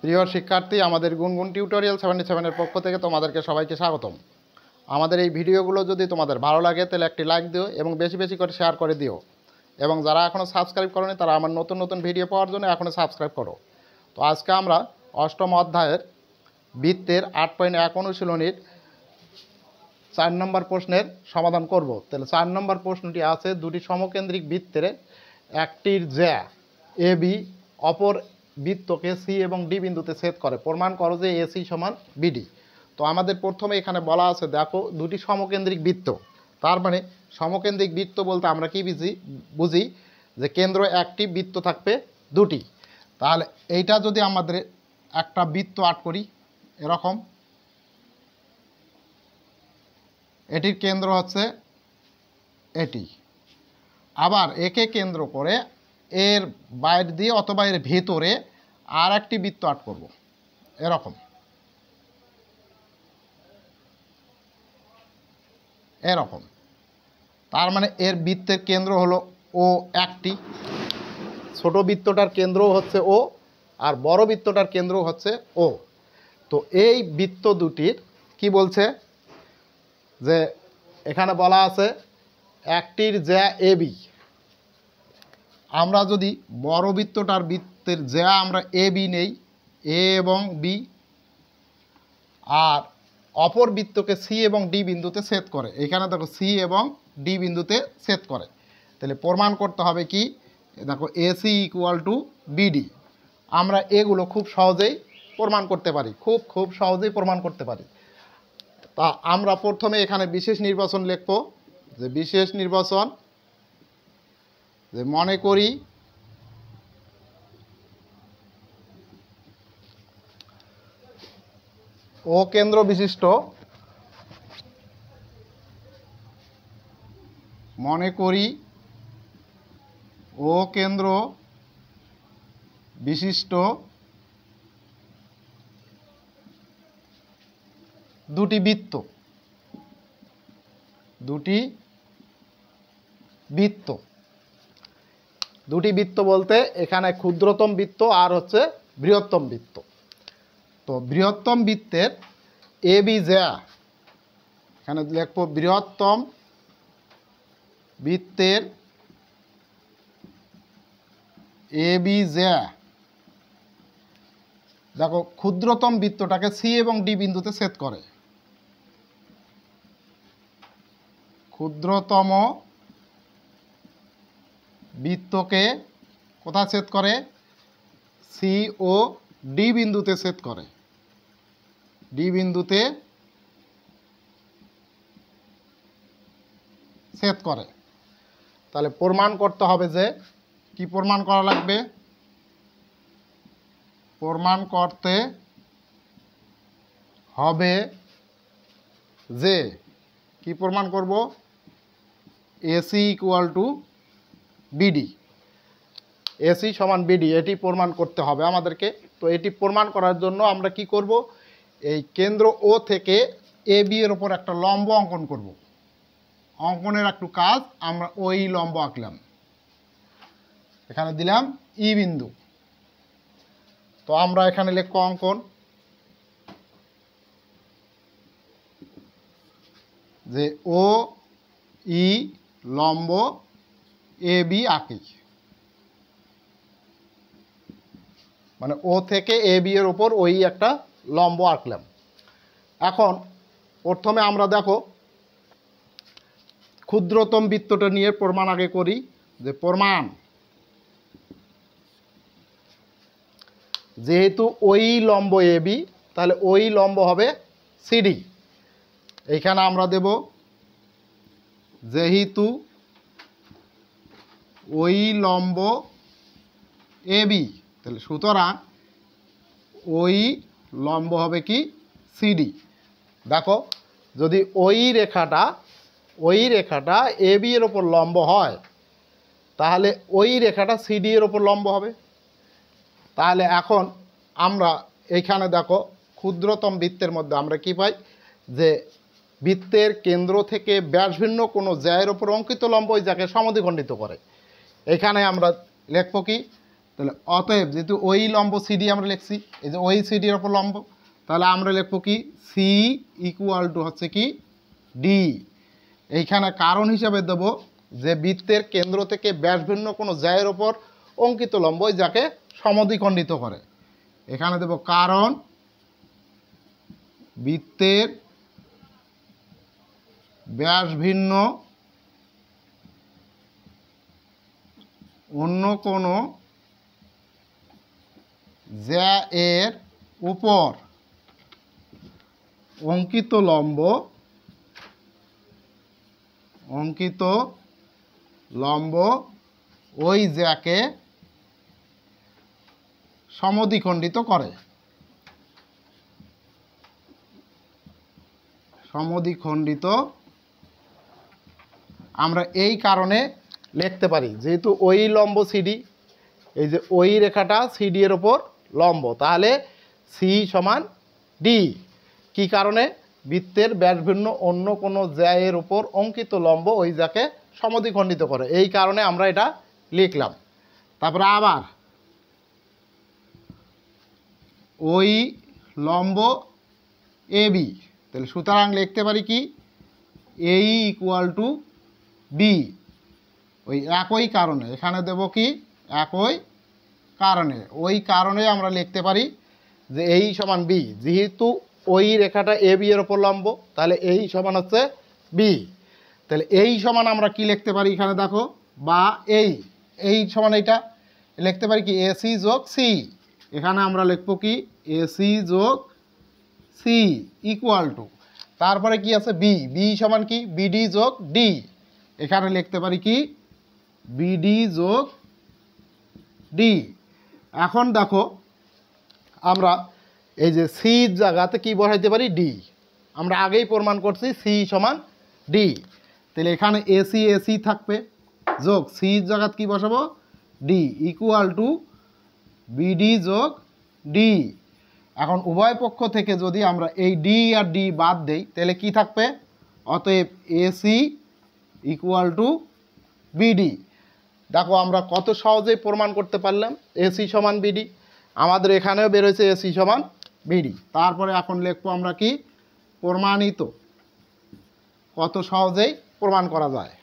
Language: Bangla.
প্রিয় শিক্ষার্থী, আমাদের গুনগুন টিউটোরিয়াল 77 এর পক্ষ থেকে তোমাদেরকে সবাইকে স্বাগতম। আমাদের এই ভিডিওগুলো যদি তোমাদের ভালো লাগে তাহলে একটি লাইক দিও এবং বেশি বেশি করে শেয়ার করে দিও। এবং যারা এখনও সাবস্ক্রাইব করোনি তারা আমার নতুন নতুন ভিডিও পাওয়ার জন্য এখনও সাবস্ক্রাইব করো। তো আজকে আমরা অষ্টম অধ্যায়ের বৃত্তের 8.1 অনুশীলনীর 4 নম্বর প্রশ্নের সমাধান করব। তাহলে 4 নম্বর প্রশ্নটি আছে, দুটি সমকেন্দ্রিক বৃত্তের একটির জ্যা এ বি অপর বৃত্তকে সি এবং ডি বিন্দুতে ছেদ করে, প্রমাণ করো যে এসি সমান বিডি। তো আমাদের প্রথমে এখানে বলা আছে, দেখো দুটি সমকেন্দ্রিক বৃত্ত, তার মানে সমকেন্দ্রিক বৃত্ত বলতে আমরা কি বুঝি যে কেন্দ্র একটি, বৃত্ত থাকবে দুটি। তাহলে এইটা যদি আমাদের একটা বৃত্ত আট করি এরকম, এটির কেন্দ্র হচ্ছে এটি, আবার একে কেন্দ্র করে এর বাইরে দিয়ে অথবা এর ভেতরে আর একটি বৃত্ত আট করব এরকম, এরকম। তার মানে এর বৃত্তের কেন্দ্র হলো ও একটি, ছোট বৃত্তটার কেন্দ্রও হচ্ছে ও, আর বড় বৃত্তটার কেন্দ্রও হচ্ছে ও। তো এই বৃত্ত দুটির কি বলছে যে এখানে বলা আছে একটির জ্যা এ বি। আমরা যদি বড় বৃত্তটার বৃত্তের জ্যা আমরা এ বি নেই, এ এবং বি, আর অপর বৃত্তকে সি এবং ডি বিন্দুতে ছেদ করে, এখানে দেখো সি এবং ডি বিন্দুতে ছেদ করে। তাহলে প্রমাণ করতে হবে কি, দেখো এসি ইকুয়াল টু বিডি। আমরা এগুলো খুব সহজেই প্রমাণ করতে পারি, খুব সহজেই প্রমাণ করতে পারি। তা আমরা প্রথমে এখানে বিশেষ নির্বাচন লিখব, যে বিশেষ নির্বাচন, যে মনে করি ও কেন্দ্র বিশিষ্ট, মনে করি ও কেন্দ্র বিশিষ্ট দুটি বৃত্ত, দুটি বৃত্ত বলতে এখানে ক্ষুদ্রতম বৃত্ত আর হচ্ছে বৃহত্তম বৃত্ত। তো বৃহত্তম বৃত্তের এ বি জ্যা, এখানে লিখব বৃহত্তম বৃত্তের এ বি জ্যা, দেখো ক্ষুদ্রতম বৃত্তটাকে সি এবং ডি বিন্দুতে ছেদ করে, ক্ষুদ্রতম বৃত্তকে কোথায় ছেদ করে, সি ও ডি বিন্দুতে ছেদ করে, ডি বিন্দুতে ছেদ করে। তাহলে প্রমাণ করতে হবে যে, কি প্রমাণ করা লাগবে, প্রমাণ করতে হবে যে, কি প্রমাণ করব, AC equal to BD, AC সমান বিডি, এটি প্রমাণ করতে হবে আমাদেরকে। তো এটি প্রমাণ করার জন্য আমরা কি করব, এই কেন্দ্র ও থেকে এ বি এর ওপর একটা লম্ব অঙ্কন করব। অঙ্কনের একটু কাজ, আমরা ওই লম্ব আঁকলাম, এখানে দিলাম ই বিন্দু। তো আমরা এখানে লিখব অঙ্কন, যে ও ই লম্ব এ বি আঁকি, মানে ও থেকে এ বি এর ওপর ওই একটা লম্ব আঁকলাম। এখন প্রথমে আমরা দেখো ক্ষুদ্রতম বৃত্তটা নিয়ে প্রমাণ আগে করি, যে প্রমাণ, যেহেতু ওই লম্ব এ বি তাহলে ওই লম্ব হবে সিডি। এইখানে আমরা দেব যেহেতু ওই লম্ব এ বি, তাহলে সুতরাং ওই লম্ব হবে কি সিডি। দেখো যদি ওই রেখাটা এ বি এর ওপর লম্ব হয় তাহলে ওই রেখাটা সিডি এর ওপর লম্ব হবে। তাহলে এখন আমরা এইখানে দেখো ক্ষুদ্রতম বৃত্তের মধ্যে আমরা কি পাই, যে বৃত্তের কেন্দ্র থেকে ব্যাসভিন্ন কোনো জ্যায়ের ওপর অঙ্কিত লম্ব ওই যাকে সমদ্বিখণ্ডিত করে। এখানে আমরা লিখব কি, তাহলে অতএব যেহেতু ওই লম্ব সিডি আমরা লিখছি, এই যে ওই সিডির ওপর লম্ব, তাহলে আমরা লিখবো কি সি ইকুয়াল টু হচ্ছে কি ডি। এইখানে কারণ হিসাবে দেব যে বৃত্তের কেন্দ্র থেকে ব্যাসভিন্ন কোনো জ্যায়ের ওপর অঙ্কিত লম্ব যাকে সমদ্বিখণ্ডিত করে। এখানে দেব কারণ বৃত্তের ব্যাসভিন্ন অন্য কোনো জ্যায়ের উপর অঙ্কিত লম্ব ওই জ্যাকে সমদ্বিখণ্ডিত করে। সমদ্বিখণ্ডিত আমরা এই কারণে লিখতে পারি, যেহেতু ওই লম্ব সিডি, এই যে ওই রেখাটা সিডি এর ওপর লম্ব, তাহলে সি সমান ডি। কি কারণে? বৃত্তের ব্যাসভিন্ন অন্য কোনো জ্যায়ের উপর অঙ্কিত লম্ব ওই জ্যাকে সমদ্বিখণ্ডিত করে, এই কারণে আমরা এটা লিখলাম। তারপরে আবার ওই লম্ব এ বি, তাহলে সুতরাং লিখতে পারি কি এই ইকুয়াল টু বি। ওই একই কারণে এখানে দেব কি একই কারণে, ওই কারণে আমরা লিখতে পারি যে এই সমান বি। যেহেতু ওই রেখাটা এ বি এর ওপর লম্ব, তাহলে এই সমান হচ্ছে বি। তাহলে এই সমান আমরা কি লিখতে পারি এখানে দেখো, বা এই সমান এইটা লিখতে পারি কি এসি যোগ সি। এখানে আমরা লিখবো কি এসি যোগ সি ইকুয়াল টু, তারপরে কি আছে বি সমান কি বিডি যোগ ডি। এখানে লিখতে পারি কি বিডি যোগ ডি। এখন দেখো আমরা এই যে সি জায়গাতে কি বসাইতে পারি ডি, আমরা আগেই প্রমাণ করছি সি সমান ডি। তাহলে এখানে এসি এসি থাকবে যোগ সি জায়গাত কি বসাবো ডি ইকুয়াল টু বিডি যোগ ডি। এখন উভয় পক্ষ থেকে যদি আমরা এই ডি আর ডি বাদ দেই তাহলে কি থাকবে, অতএব এসি ইকুয়াল টু বিডি। দেখো আমরা কত সহজেই প্রমাণ করতে পারলাম এসি সমান বিডি। আমাদের এখানেও বেরোয়েছে এসি সমান বিডি। তারপরে এখন লিখবো আমরা কি প্রমাণিত, কত সহজেই প্রমাণ করা যায়।